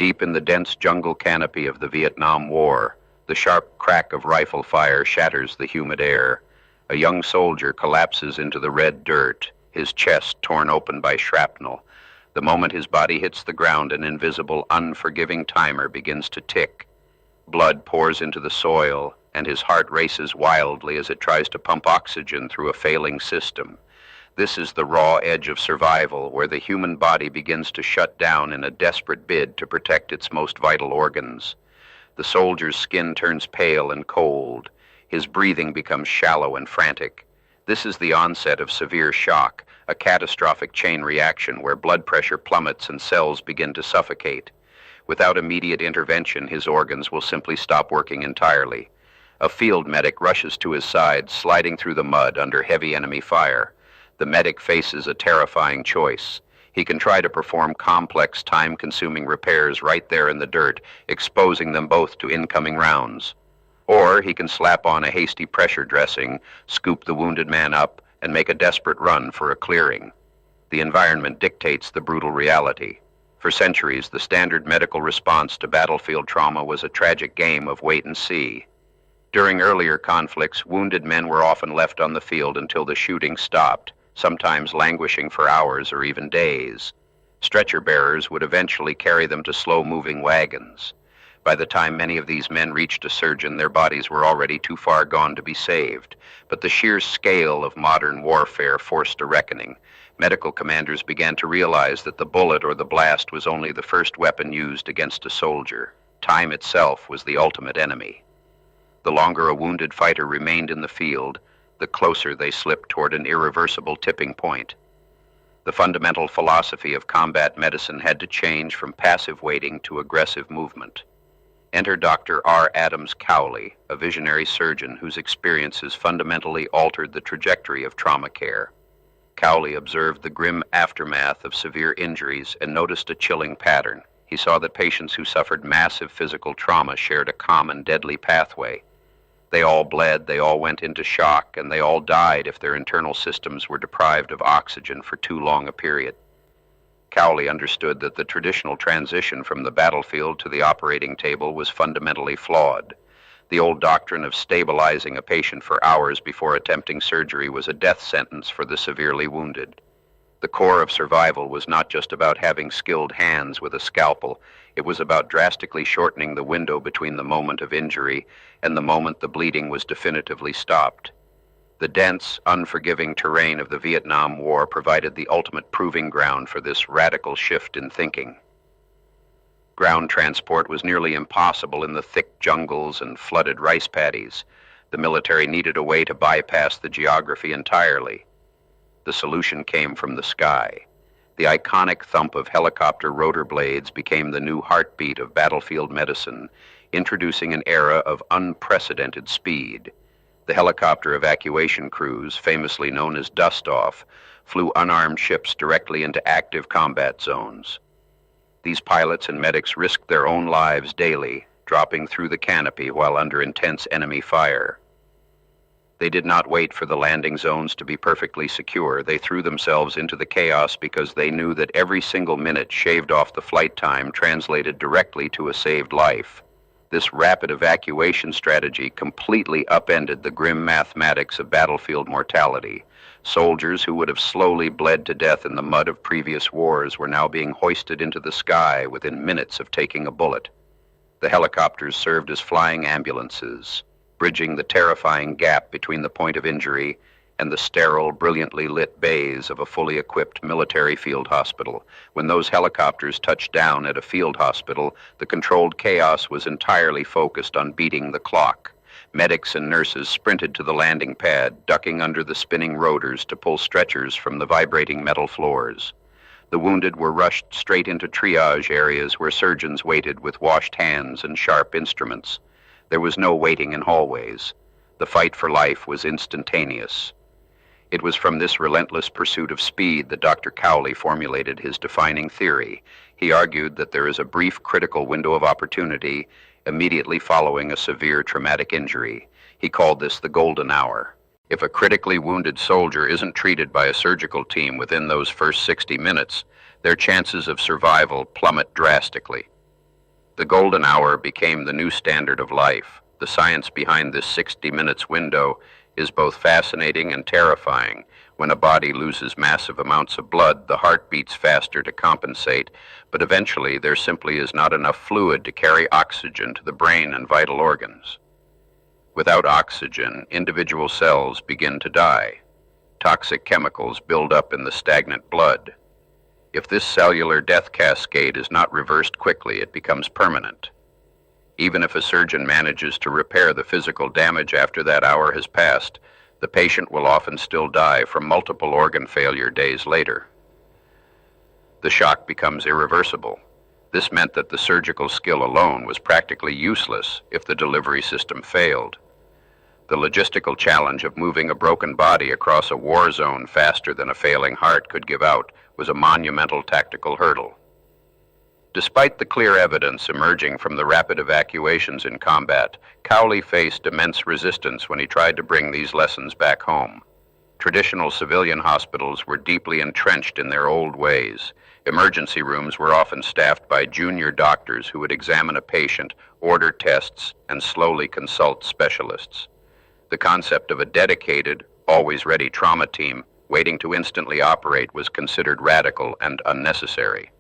Deep in the dense jungle canopy of the Vietnam War, the sharp crack of rifle fire shatters the humid air. A young soldier collapses into the red dirt, his chest torn open by shrapnel. The moment his body hits the ground, an invisible, unforgiving timer begins to tick. Blood pours into the soil, and his heart races wildly as it tries to pump oxygen through a failing system. This is the raw edge of survival, where the human body begins to shut down in a desperate bid to protect its most vital organs. The soldier's skin turns pale and cold. His breathing becomes shallow and frantic. This is the onset of severe shock, a catastrophic chain reaction where blood pressure plummets and cells begin to suffocate. Without immediate intervention, his organs will simply stop working entirely. A field medic rushes to his side, sliding through the mud under heavy enemy fire. The medic faces a terrifying choice. He can try to perform complex, time-consuming repairs right there in the dirt, exposing them both to incoming rounds. Or he can slap on a hasty pressure dressing, scoop the wounded man up, and make a desperate run for a clearing. The environment dictates the brutal reality. For centuries, the standard medical response to battlefield trauma was a tragic game of wait and see. During earlier conflicts, wounded men were often left on the field until the shooting stopped, sometimes languishing for hours or even days. Stretcher bearers would eventually carry them to slow-moving wagons. By the time many of these men reached a surgeon, their bodies were already too far gone to be saved. But the sheer scale of modern warfare forced a reckoning. Medical commanders began to realize that the bullet or the blast was only the first weapon used against a soldier. Time itself was the ultimate enemy. The longer a wounded fighter remained in the field, the closer they slipped toward an irreversible tipping point. The fundamental philosophy of combat medicine had to change from passive waiting to aggressive movement. Enter Dr. R. Adams Cowley, a visionary surgeon whose experiences fundamentally altered the trajectory of trauma care. Cowley observed the grim aftermath of severe injuries and noticed a chilling pattern. He saw that patients who suffered massive physical trauma shared a common deadly pathway. They all bled, they all went into shock, and they all died if their internal systems were deprived of oxygen for too long a period. Cowley understood that the traditional transition from the battlefield to the operating table was fundamentally flawed. The old doctrine of stabilizing a patient for hours before attempting surgery was a death sentence for the severely wounded. The core of survival was not just about having skilled hands with a scalpel. It was about drastically shortening the window between the moment of injury and the moment the bleeding was definitively stopped. The dense, unforgiving terrain of the Vietnam War provided the ultimate proving ground for this radical shift in thinking. Ground transport was nearly impossible in the thick jungles and flooded rice paddies. The military needed a way to bypass the geography entirely. The solution came from the sky. The iconic thump of helicopter rotor blades became the new heartbeat of battlefield medicine, introducing an era of unprecedented speed. The helicopter evacuation crews, famously known as dust-off, flew unarmed ships directly into active combat zones. These pilots and medics risked their own lives daily, dropping through the canopy while under intense enemy fire. They did not wait for the landing zones to be perfectly secure. They threw themselves into the chaos because they knew that every single minute shaved off the flight time translated directly to a saved life. This rapid evacuation strategy completely upended the grim mathematics of battlefield mortality. Soldiers who would have slowly bled to death in the mud of previous wars were now being hoisted into the sky within minutes of taking a bullet. The helicopters served as flying ambulances, bridging the terrifying gap between the point of injury and the sterile, brilliantly lit bays of a fully equipped military field hospital. When those helicopters touched down at a field hospital, the controlled chaos was entirely focused on beating the clock. Medics and nurses sprinted to the landing pad, ducking under the spinning rotors to pull stretchers from the vibrating metal floors. The wounded were rushed straight into triage areas where surgeons waited with washed hands and sharp instruments. There was no waiting in hallways. The fight for life was instantaneous. It was from this relentless pursuit of speed that Dr. Cowley formulated his defining theory. He argued that there is a brief critical window of opportunity immediately following a severe traumatic injury. He called this the golden hour. If a critically wounded soldier isn't treated by a surgical team within those first 60 minutes, their chances of survival plummet drastically. The golden hour became the new standard of life. The science behind this 60 minutes window is both fascinating and terrifying. When a body loses massive amounts of blood, the heart beats faster to compensate, but eventually there simply is not enough fluid to carry oxygen to the brain and vital organs. Without oxygen, individual cells begin to die. Toxic chemicals build up in the stagnant blood. If this cellular death cascade is not reversed quickly, it becomes permanent. Even if a surgeon manages to repair the physical damage after that hour has passed, the patient will often still die from multiple organ failure days later. The shock becomes irreversible. This meant that the surgical skill alone was practically useless if the delivery system failed. The logistical challenge of moving a broken body across a war zone faster than a failing heart could give out was a monumental tactical hurdle. Despite the clear evidence emerging from the rapid evacuations in combat, Cowley faced immense resistance when he tried to bring these lessons back home. Traditional civilian hospitals were deeply entrenched in their old ways. Emergency rooms were often staffed by junior doctors who would examine a patient, order tests, and slowly consult specialists. The concept of a dedicated, always-ready trauma team waiting to instantly operate was considered radical and unnecessary.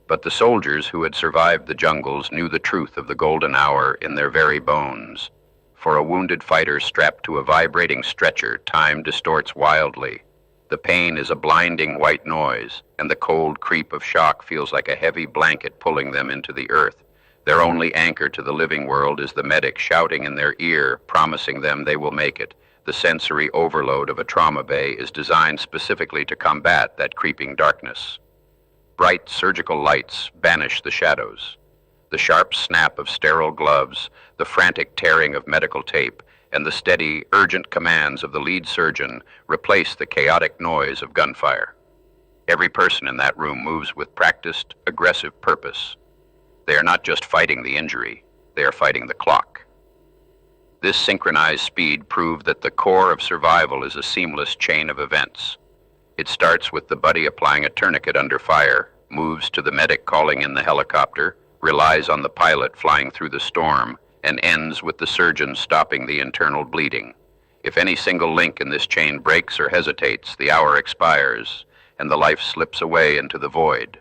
But the soldiers who had survived the jungles knew the truth of the golden hour in their very bones. For a wounded fighter strapped to a vibrating stretcher, time distorts wildly. The pain is a blinding white noise, and the cold creep of shock feels like a heavy blanket pulling them into the earth. Their only anchor to the living world is the medic shouting in their ear, promising them they will make it. The sensory overload of a trauma bay is designed specifically to combat that creeping darkness. Bright surgical lights banish the shadows. The sharp snap of sterile gloves, the frantic tearing of medical tape, and the steady, urgent commands of the lead surgeon replace the chaotic noise of gunfire. Every person in that room moves with practiced, aggressive purpose. They are not just fighting the injury, they are fighting the clock. This synchronized speed proved that the core of survival is a seamless chain of events. It starts with the buddy applying a tourniquet under fire, moves to the medic calling in the helicopter, relies on the pilot flying through the storm, and ends with the surgeon stopping the internal bleeding. If any single link in this chain breaks or hesitates, the hour expires, and the life slips away into the void.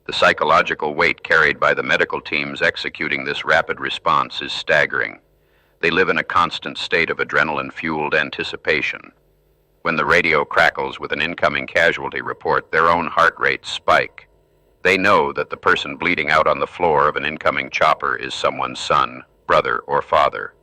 The psychological weight carried by the medical teams executing this rapid response is staggering. They live in a constant state of adrenaline-fueled anticipation. When the radio crackles with an incoming casualty report, their own heart rates spike. They know that the person bleeding out on the floor of an incoming chopper is someone's son, brother, or father.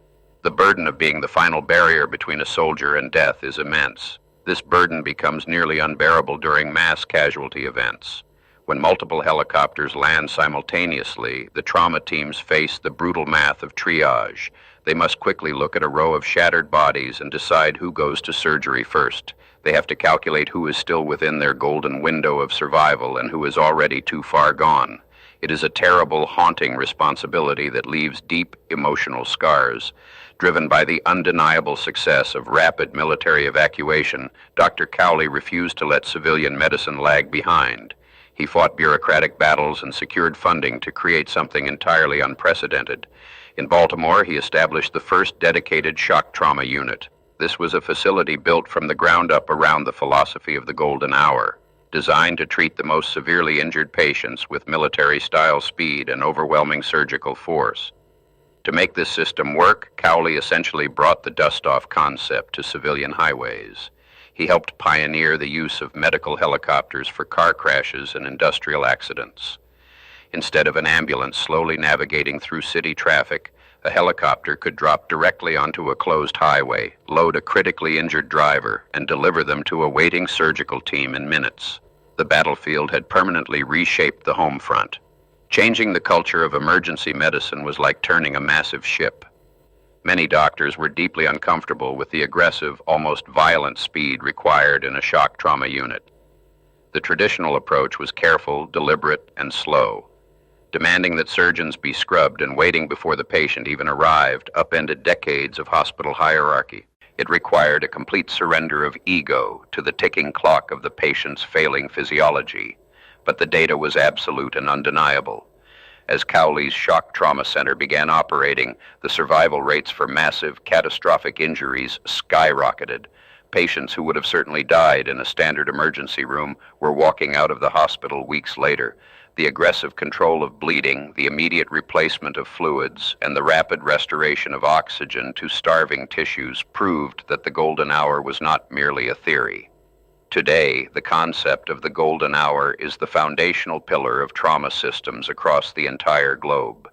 The burden of being the final barrier between a soldier and death is immense. This burden becomes nearly unbearable during mass casualty events. When multiple helicopters land simultaneously, the trauma teams face the brutal math of triage. They must quickly look at a row of shattered bodies and decide who goes to surgery first. They have to calculate who is still within their golden window of survival and who is already too far gone. It is a terrible, haunting responsibility that leaves deep emotional scars. Driven by the undeniable success of rapid military evacuation, Dr. Cowley refused to let civilian medicine lag behind. He fought bureaucratic battles and secured funding to create something entirely unprecedented. In Baltimore, he established the first dedicated shock trauma unit. This was a facility built from the ground up around the philosophy of the golden hour, designed to treat the most severely injured patients with military-style speed and overwhelming surgical force. To make this system work, Cowley essentially brought the dust-off concept to civilian highways. He helped pioneer the use of medical helicopters for car crashes and industrial accidents. Instead of an ambulance slowly navigating through city traffic, a helicopter could drop directly onto a closed highway, load a critically injured driver, and deliver them to a waiting surgical team in minutes. The battlefield had permanently reshaped the home front. Changing the culture of emergency medicine was like turning a massive ship. Many doctors were deeply uncomfortable with the aggressive, almost violent speed required in a shock trauma unit. The traditional approach was careful, deliberate, and slow. Demanding that surgeons be scrubbed and waiting before the patient even arrived upended decades of hospital hierarchy. It required a complete surrender of ego to the ticking clock of the patient's failing physiology. But the data was absolute and undeniable. As Cowley's Shock Trauma Center began operating, the survival rates for massive, catastrophic injuries skyrocketed. Patients who would have certainly died in a standard emergency room were walking out of the hospital weeks later. The aggressive control of bleeding, the immediate replacement of fluids, and the rapid restoration of oxygen to starving tissues proved that the golden hour was not merely a theory. Today, the concept of the golden hour is the foundational pillar of trauma systems across the entire globe.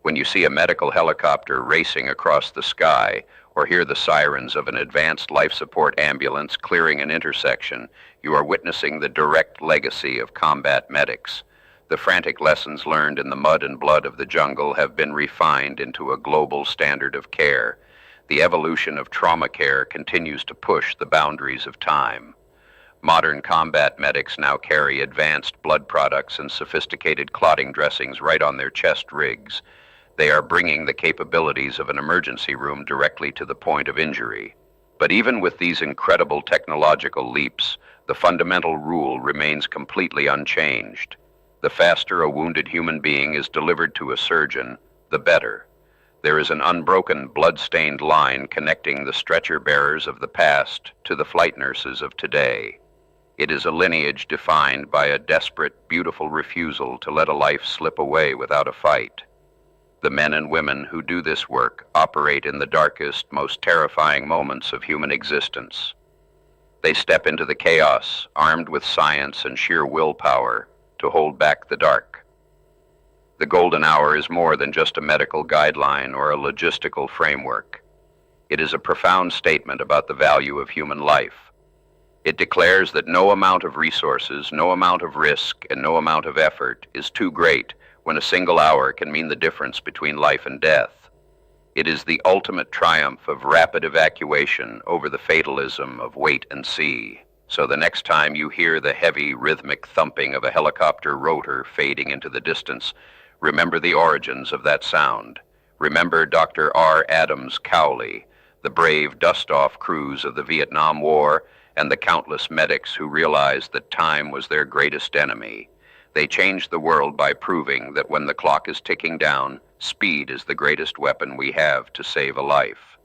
When you see a medical helicopter racing across the sky, or hear the sirens of an advanced life support ambulance clearing an intersection, you are witnessing the direct legacy of combat medics. The frantic lessons learned in the mud and blood of the jungle have been refined into a global standard of care. The evolution of trauma care continues to push the boundaries of time. Modern combat medics now carry advanced blood products and sophisticated clotting dressings right on their chest rigs. They are bringing the capabilities of an emergency room directly to the point of injury. But even with these incredible technological leaps, the fundamental rule remains completely unchanged. The faster a wounded human being is delivered to a surgeon, the better. There is an unbroken, blood-stained line connecting the stretcher bearers of the past to the flight nurses of today. It is a lineage defined by a desperate, beautiful refusal to let a life slip away without a fight. The men and women who do this work operate in the darkest, most terrifying moments of human existence. They step into the chaos, armed with science and sheer willpower, to hold back the dark. The golden hour is more than just a medical guideline or a logistical framework. It is a profound statement about the value of human life. It declares that no amount of resources, no amount of risk, and no amount of effort is too great when a single hour can mean the difference between life and death. It is the ultimate triumph of rapid evacuation over the fatalism of wait and see. So the next time you hear the heavy, rhythmic thumping of a helicopter rotor fading into the distance, remember the origins of that sound. Remember Dr. R. Adams Cowley, the brave dust-off crews of the Vietnam War, and the countless medics who realized that time was their greatest enemy. They changed the world by proving that when the clock is ticking down, speed is the greatest weapon we have to save a life.